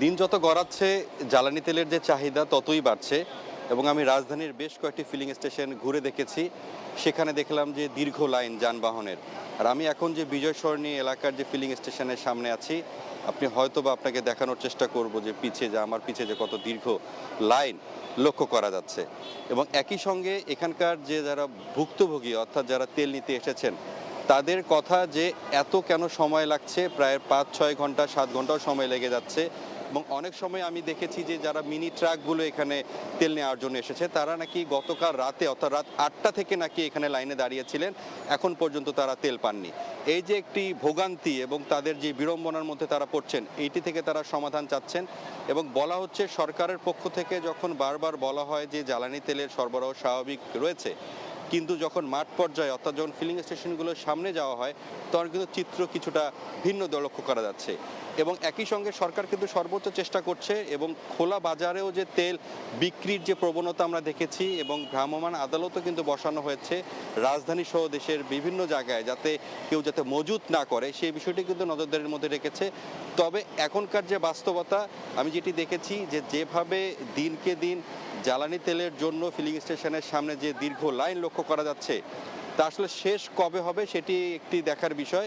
দিন যত গড়াচ্ছে জ্বালানি তেলের যে চাহিদা ততই বাড়ছে এবং আমি রাজধানীর বেশ কয়েকটি ফিলিং স্টেশন ঘুরে দেখেছি। সেখানে দেখলাম যে দীর্ঘ লাইন যানবাহনের। আর আমি এখন যে বিজয় সরণি এলাকার যে ফিলিং স্টেশনের সামনে আছি, আপনি হয়তোবা আপনাকে দেখানোর চেষ্টা করব যে আমার পিছে যে কত দীর্ঘ লাইন লক্ষ্য করা যাচ্ছে। এবং একই সঙ্গে এখানকার যে যারা ভুক্তভোগী অর্থাৎ যারা তেল নিতে এসেছেন তাদের কথা যে এত কেন সময় লাগছে, প্রায় ৫-৬ ঘন্টা ৭ ঘন্টাও সময় লেগে যাচ্ছে। এবং অনেক সময় আমি দেখেছি যে যারা মিনি ট্রাকগুলো এখানে তেল নেওয়ার জন্য এসেছে তারা নাকি গতকাল রাতে অর্থাৎ রাত ৮টা থেকে নাকি এখানে লাইনে দাঁড়িয়েছিলেন, এখন পর্যন্ত তারা তেল পাননি। এই যে একটি ভোগান্তি এবং তাদের যে বিড়ম্বনার মধ্যে তারা পড়ছেন, এইটি থেকে তারা সমাধান চাচ্ছেন। এবং বলা হচ্ছে সরকারের পক্ষ থেকে যখন বারবার বলা হয় যে জ্বালানি তেলের সরবরাহ স্বাভাবিক রয়েছে, কিন্তু যখন মাঠ পর্যায়ে অর্থাৎ যখন ফিলিং স্টেশনগুলোর সামনে যাওয়া হয় তখন কিন্তু চিত্র কিছুটা ভিন্ন লক্ষ্য করা যাচ্ছে। এবং একই সঙ্গে সরকার কিন্তু সর্বোচ্চ চেষ্টা করছে এবং খোলা বাজারেও যে তেল বিক্রির যে প্রবণতা আমরা দেখেছি এবং ভ্রাম্যমাণ আদালতও কিন্তু বসানো হয়েছে রাজধানী সহ দেশের বিভিন্ন জায়গায়, যাতে কেউ যাতে মজুত না করে সেই বিষয়টি কিন্তু নজরদারির মধ্যে রেখেছে। তবে এখনকার যে বাস্তবতা আমি যেটি দেখেছি যে যেভাবে দিনকে দিন জ্বালানি তেলের জন্য ফিলিং স্টেশনের সামনে যে দীর্ঘ লাইন লক্ষ্য করা যাচ্ছে তা আসলে শেষ কবে হবে সেটি একটি দেখার বিষয়।